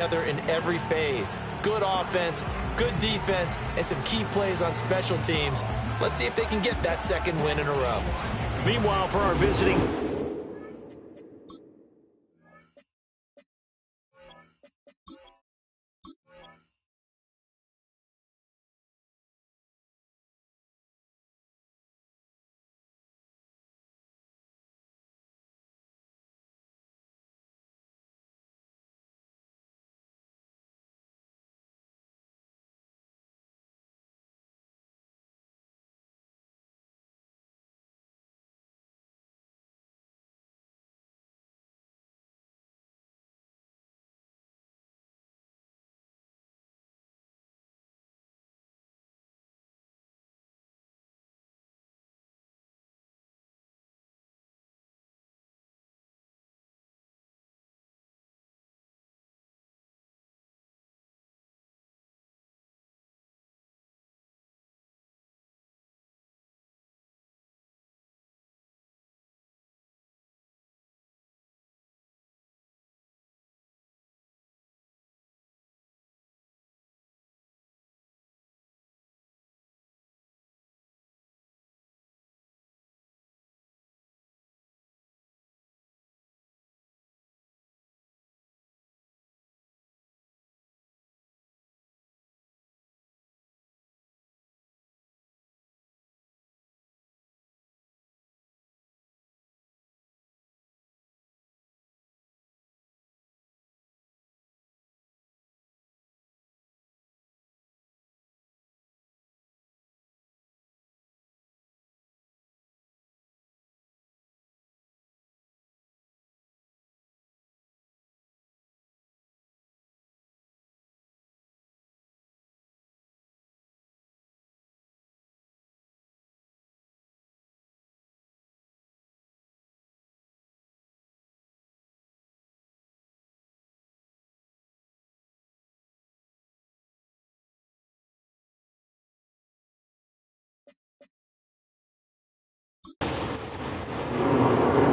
together in every phase. Good offense, good defense, and some key plays on special teams. Let's see if they can get that second win in a row. Meanwhile, for our visiting...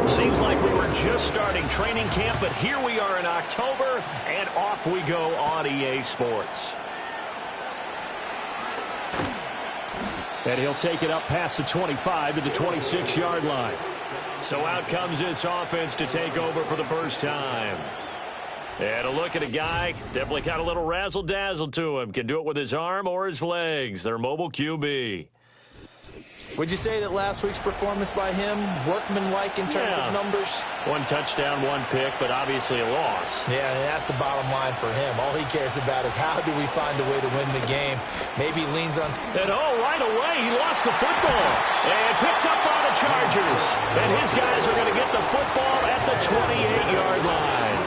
Seems like we were just starting training camp, but here we are in October, and off we go on EA Sports. And he'll take it up past the 25 to the 26-yard line. So out comes this offense to take over for the first time. And a look at a guy, definitely got a little razzle-dazzle to him. Can do it with his arm or his legs. Their mobile QB. Would you say that last week's performance by him, workmanlike in terms of numbers? One touchdown, one pick, but obviously a loss. Yeah, and that's the bottom line for him. All he cares about is how do we find a way to win the game. Maybe he leans on... And right away, he lost the football. And picked up by the Chargers. And his guys are going to get the football at the 28-yard line.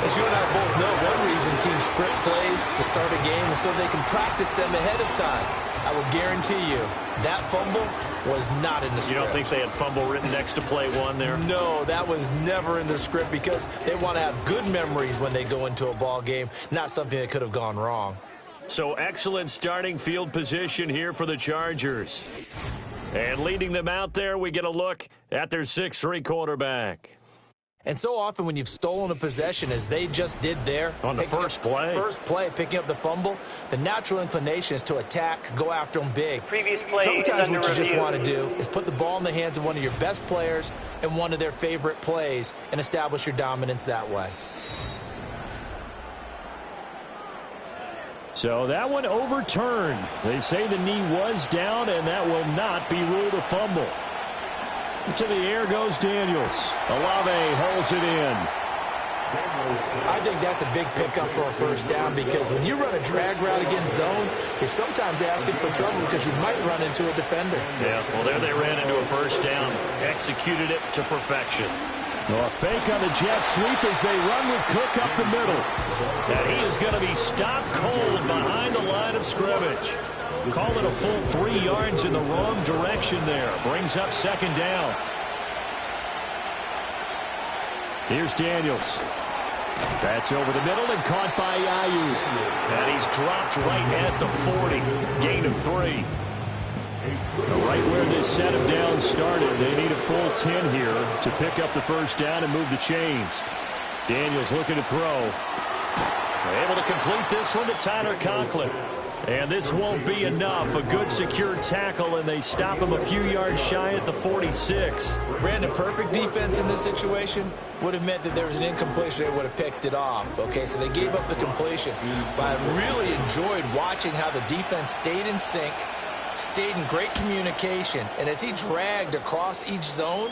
As you and I both know, one reason teams script plays to start a game is so they can practice them ahead of time. I will guarantee you that fumble was not in the script. You don't think they had fumble written next to play one there? No, that was never in the script because they want to have good memories when they go into a ball game, not something that could have gone wrong. So excellent starting field position here for the Chargers. And leading them out there, we get a look at their 6'3" quarterback. And so often when you've stolen a possession, as they just did there, on the first play, picking up the fumble, the natural inclination is to attack, go after them big. Previous play Sometimes what you just want to do is put the ball in the hands of one of your best players and one of their favorite plays and establish your dominance that way. So that one overturned. They say the knee was down, and that will not be ruled a fumble. To the air goes Daniels. Olave holds it in. I think that's a big pickup for a first down because when you run a drag route against zone, you're sometimes asking for trouble because you might run into a defender. Yeah, well, there they ran into a first down. Executed it to perfection. A fake on the jet sweep as they run with Cook up the middle. And he is going to be stopped cold behind the line of scrimmage. Call it a full 3 yards in the wrong direction there. Brings up second down. Here's Daniels. That's over the middle and caught by Ayuk. And he's dropped right at the 40. Gain of 3. Right where this set him down started, they need a full 10 here to pick up the first down and move the chains. Daniels looking to throw. Able to complete this one to Tyler Conklin. And this won't be enough. A good secure tackle, and they stop him a few yards shy at the 46. Brandon, perfect defense in this situation would have meant that there was an incompletion. They would have picked it off. Okay, so they gave up the completion. But I really enjoyed watching how the defense stayed in sync, stayed in great communication. And as he dragged across each zone,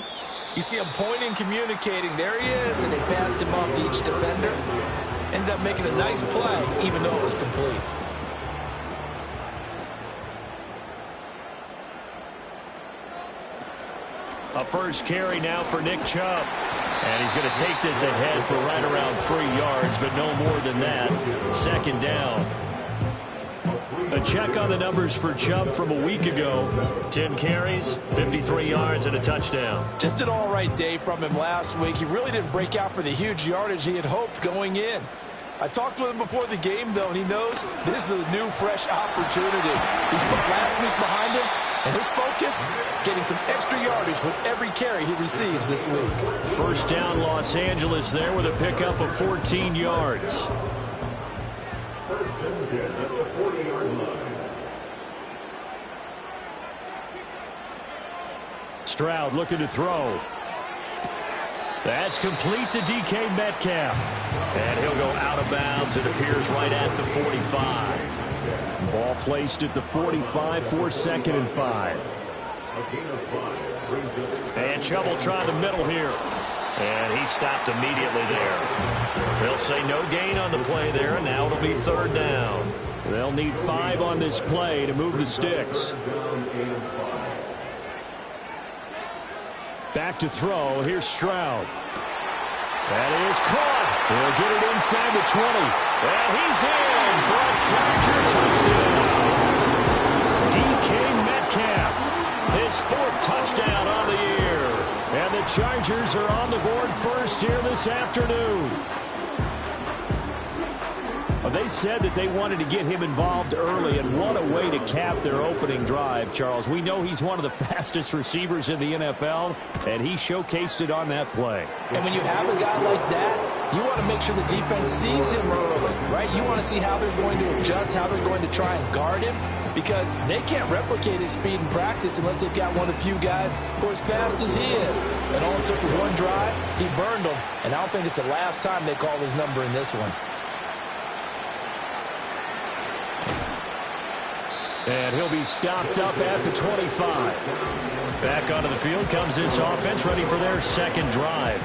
you see him pointing, communicating. There he is, and they passed him off to each defender. Ended up making a nice play, even though it was complete. A first carry now for Nick Chubb. And he's going to take this ahead for right around 3 yards, but no more than that. Second down. A check on the numbers for Chubb from a week ago. 10 carries, 53 yards, and a touchdown. Just an all-right day from him last week. He really didn't break out for the huge yardage he had hoped going in. I talked with him before the game, though, and he knows this is a new, fresh opportunity. He's put last week behind him, and his focus, getting some extra yardage with every carry he receives this week. First down, Los Angeles there with a pickup of 14 yards. Stroud looking to throw. That's complete to DK Metcalf. And he'll go out of bounds. It appears right at the 45. Ball placed at the 45 for 2nd and 5. And Chubb will try the middle here. And he stopped immediately there. They'll say no gain on the play there, and now it'll be 3rd down. They'll need 5 on this play to move the sticks. Back to throw. Here's Stroud. That is caught. He'll get it inside the 20. And he's in for a Charger touchdown. DK Metcalf, his 4th touchdown on the year. And the Chargers are on the board first here this afternoon. They said that they wanted to get him involved early, and what a way to cap their opening drive, Charles. We know he's one of the fastest receivers in the NFL, and he showcased it on that play. And when you have a guy like that, you want to make sure the defense sees him early, right? You want to see how they're going to adjust, how they're going to try and guard him, because they can't replicate his speed in practice unless they've got one of the few guys who are as fast as he is. And all it took was one drive. He burned them, and I don't think it's the last time they call his number in this one. And he'll be stopped up at the 25. Back onto the field comes this offense, ready for their 2nd drive.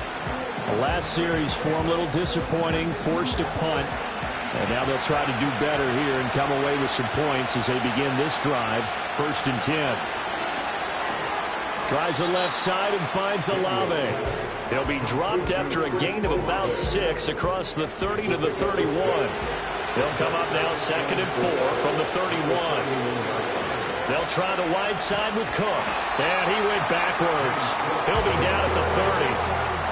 The last series for him, a little disappointing, forced a punt. And now they'll try to do better here and come away with some points as they begin this drive. 1st and 10. Tries the left side and finds Olave. He'll be dropped after a gain of about 6 across the 30 to the 31. They'll come up now 2nd and 4 from the 31. They'll try the wide side with Cook. And he went backwards. He'll be down at the 30.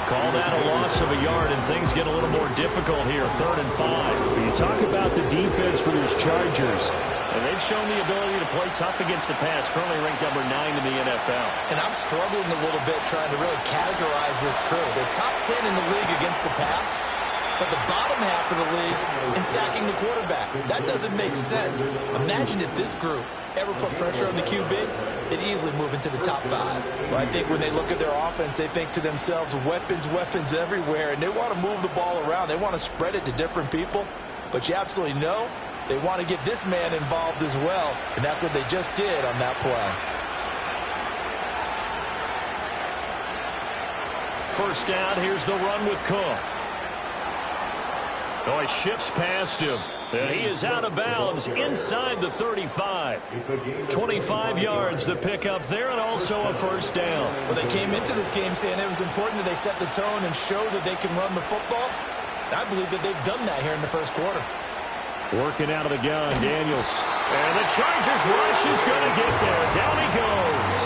Call that a loss of a yard, and things get a little more difficult here. 3rd and 5. You talk about the defense for these Chargers. And they've shown the ability to play tough against the pass, currently ranked number 9 in the NFL. And I'm struggling a little bit trying to really categorize this crew. They're top 10 in the league against the pass, but the bottom half of the league in sacking the quarterback. That doesn't make sense. Imagine if this group ever put pressure on the QB, they'd easily move into the top 5. Well, I think when they look at their offense, they think to themselves, weapons, weapons everywhere, and they want to move the ball around. They want to spread it to different people, but you absolutely know they want to get this man involved as well, and that's what they just did on that play. 1st down, here's the run with Cook. Oh, he shifts past him. And he is out of bounds inside the 35. 25 yards the pickup there, and also a 1st down. Well, they came into this game saying it was important that they set the tone and show that they can run the football. I believe that they've done that here in the 1st quarter. Working out of the gun, Daniels. And the Chargers rush is going to get there. Down he goes.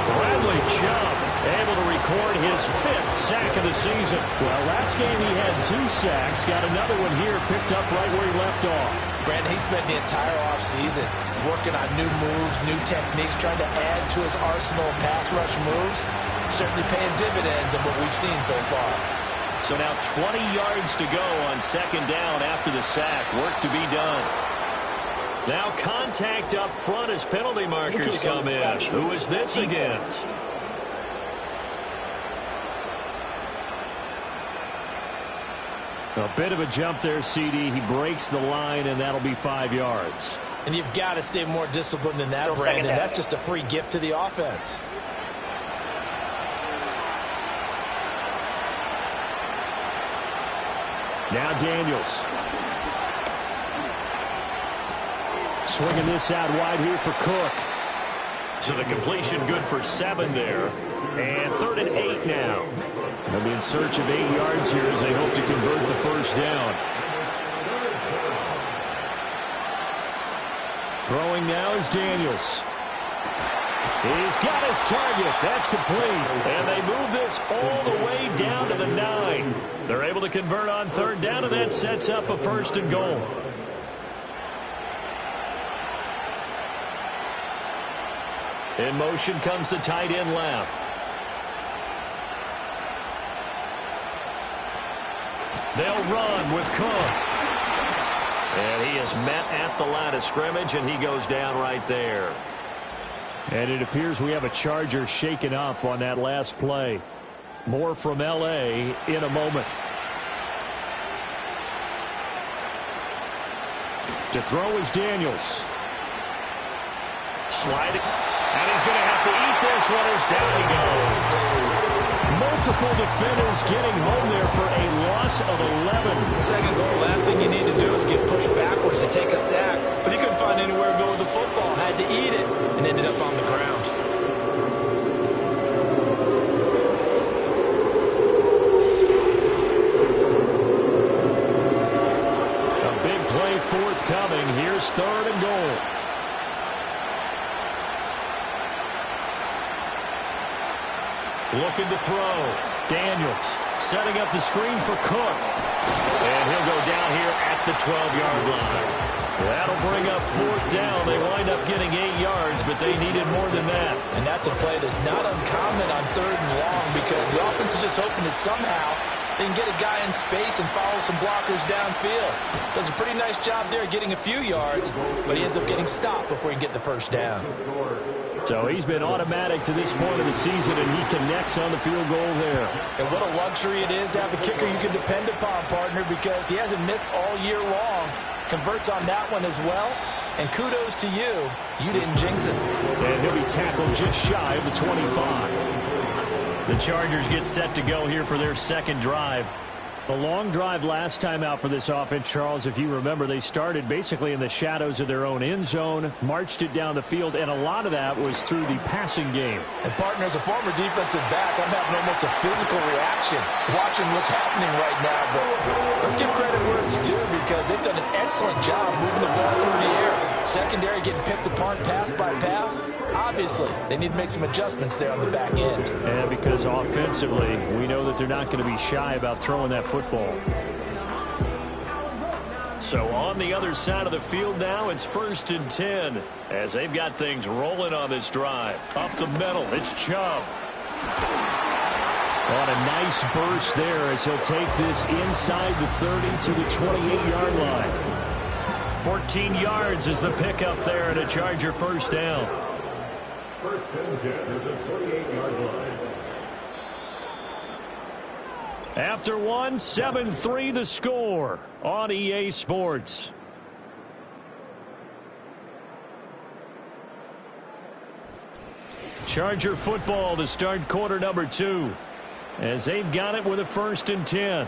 Bradley Chubb able to record his 5th sack of the season. Well, last game he had 2 sacks. Got another one here, picked up right where he left off. Brandon, he spent the entire offseason working on new moves, new techniques, trying to add to his arsenal of pass rush moves. Certainly paying dividends of what we've seen so far. So now 20 yards to go on second down after the sack. Work to be done. Now contact up front as penalty markers come in. Who is this against? A bit of a jump there, CD. He breaks the line, and that'll be 5 yards. And you've got to stay more disciplined than that, Brandon. That's just a free gift to the offense. Now Daniels. Swinging this out wide here for Cook. So the completion good for 7 there. And 3rd and 8 now. They'll be in search of 8 yards here as they hope to convert the first down. Throwing now is Daniels. He's got his target. That's complete. And they move this all the way down to the 9. They're able to convert on 3rd down, and that sets up a 1st and goal. In motion comes the tight end left. They'll run with Cook. And he is met at the line of scrimmage, and he goes down right there. And it appears we have a Charger shaken up on that last play. More from L.A. in a moment. To throw is Daniels. Sliding. And he's going to have to eat this one as down he goes. Multiple defenders getting home there for a loss of 11. Second goal, last thing you need to do is get pushed backwards to take a sack. But he couldn't find anywhere to go with the football. Had to eat it and ended up on the ground. A big play forthcoming. Here's 3rd and goal. Looking to throw. Daniels setting up the screen for Cook. And he'll go down here at the 12-yard line. That'll bring up 4th down. They wind up getting 8 yards, but they needed more than that. And that's a play that's not uncommon on 3rd and long because the offense is just hoping that somehow they can get a guy in space and follow some blockers downfield. Does a pretty nice job there getting a few yards, but he ends up getting stopped before he can get the 1st down. So he's been automatic to this point of the season, and he connects on the field goal there. And what a luxury it is to have a kicker you can depend upon, partner, because he hasn't missed all year long. Converts on that one as well. And kudos to you. You didn't jinx it. And he'll be tackled just shy of the 25. The Chargers get set to go here for their 2nd drive. The long drive last time out for this offense, Charles, if you remember, they started basically in the shadows of their own end zone, marched it down the field, and a lot of that was through the passing game. And, partner, as a former defensive back, I'm having almost a physical reaction watching what's happening right now. But let's give credit where it's due because they've done an excellent job moving the ball through the air. Secondary getting picked apart pass by pass. Obviously, they need to make some adjustments there on the back end. And because offensively, we know that they're not going to be shy about throwing that football. So on the other side of the field now, it's 1st and 10 as they've got things rolling on this drive. Up the middle, it's Chubb. On a nice burst there as he'll take this inside the 30 to the 28-yard line. 14 yards is the pickup there and a Charger 1st down. 1st and 10 is the 28-yard line. After 1, 7-3 the score on EA Sports. Charger football to start quarter number 2 as they've got it with a 1st and 10.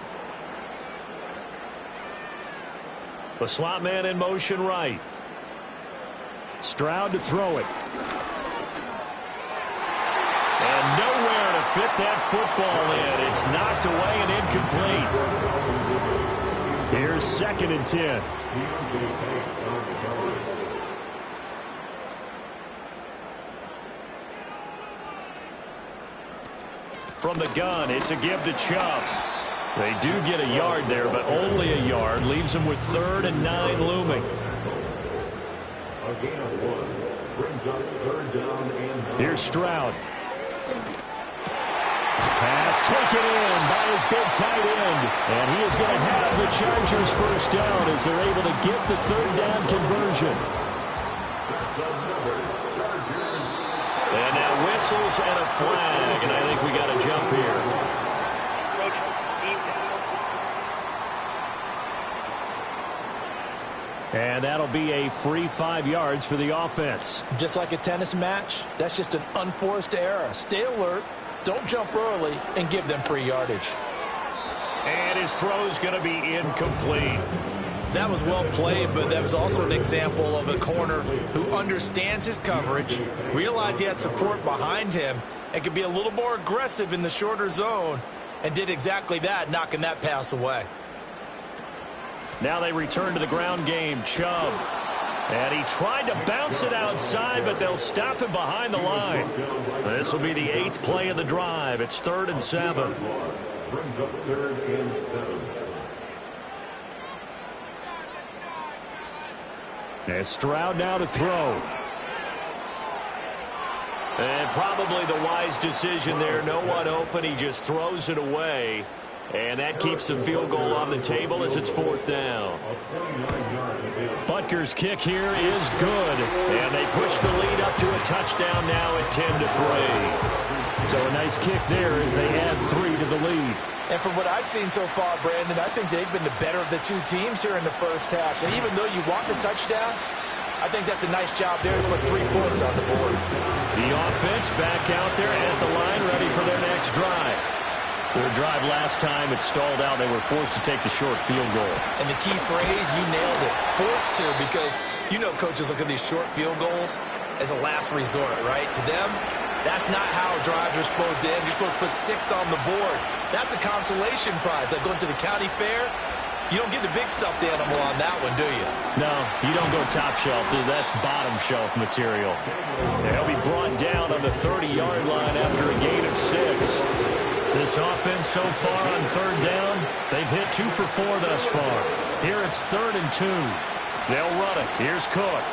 The slot man in motion right. Stroud to throw it. And nowhere to fit that football in. It's knocked away and incomplete. Here's 2nd and 10. From the gun, it's a give to Chubb. They do get a yard there, but only a yard. Leaves them with 3rd and 9 looming. A gain of 1 brings up 3rd down and 9. Here's Stroud. Pass taken in by his big tight end. And he is going to have the Chargers first down as they're able to get the third down conversion. And now whistles and a flag, and I think we got a jump here. And that'll be a free 5 yards for the offense. Just like a tennis match, that's just an unforced error. Stay alert, don't jump early, and give them free yardage. And his throw's going to be incomplete. That was well played, but that was also an example of a corner who understands his coverage, realized he had support behind him, and could be a little more aggressive in the shorter zone, and did exactly that, knocking that pass away. Now they return to the ground game. Chubb. And he tried to bounce it outside, but they'll stop him behind the line. This will be the 8th play of the drive. It's 3rd and 7. Brings up 3rd and 7. And Stroud now to throw. And probably the wise decision there. No one open. He just throws it away. And that keeps the field goal on the table as it's 4th down. Butker's kick here is good. And they push the lead up to a touchdown now at 10-3. So a nice kick there as they add 3 to the lead. And from what I've seen so far, Brandon, I think they've been the better of the two teams here in the first half. So even though you want the touchdown, I think that's a nice job there to put 3 points on the board. The offense back out there at the line, ready for their next drive. Their drive last time, it stalled out. They were forced to take the short field goal. And the key phrase, you nailed it, forced to, because you know coaches look at these short field goals as a last resort, right? To them, that's not how drives are supposed to end. You're supposed to put 6 on the board. That's a consolation prize. Like going to the county fair, you don't get the big stuffed animal on that one, do you? No, you don't go top shelf. That's bottom shelf material. They'll be brought down on the 30-yard line after a gain of 6. This offense so far on 3rd down, they've hit 2 for 4 thus far. Here it's 3rd and 2. They'll run it. Here's Cook.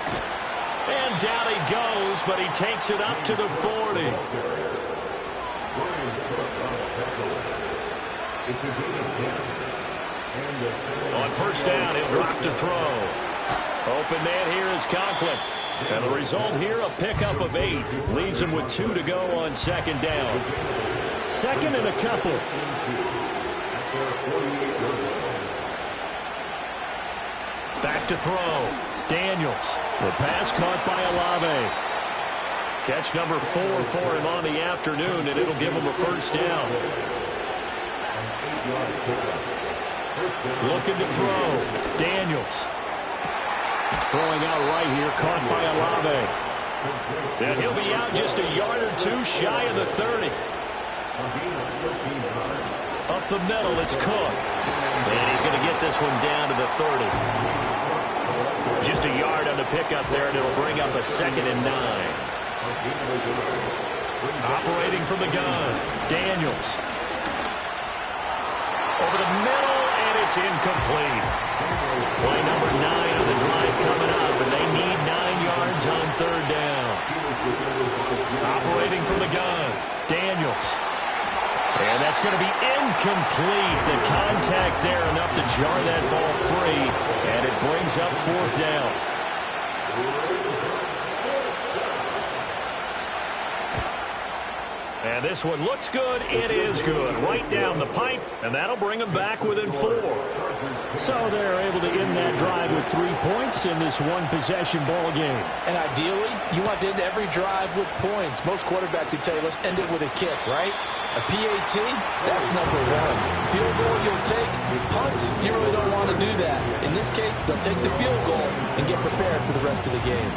And down he goes, but he takes it up to the 40. On 1st down, he'll drop to throw. Open man here is Conklin. And the result here, a pickup of 8. Leaves him with 2 to go on 2nd down. 2nd and a couple. Back to throw. Daniels. The pass caught by Olave. Catch number 4 for him on the afternoon, and it'll give him a 1st down. Looking to throw. Daniels. Throwing out right here, caught by Olave. And he'll be out just a yard or 2 shy of the 30. Up the middle, it's Cook. And he's going to get this one down to the 30. Just a yard on the pickup there, and it'll bring up a 2nd and 9. Operating from the gun, Daniels. Over the middle, and it's incomplete. Play number 9 on the drive coming up, and they need 9 yards on 3rd down. Operating from the gun, Daniels. And that's going to be incomplete. The contact there enough to jar that ball free, and it brings up 4th down. And this one looks good. It is good. Right down the pipe, and that'll bring them back within 4. So they're able to end that drive with 3 points in this one-possession ball game. And ideally, you want to end every drive with points. Most quarterbacks would tell you, let's end it with a kick, right? A PAT, that's number 1. Field goal you'll take. Punts, you really don't want to do that. In this case, they'll take the field goal and get prepared for the rest of the game.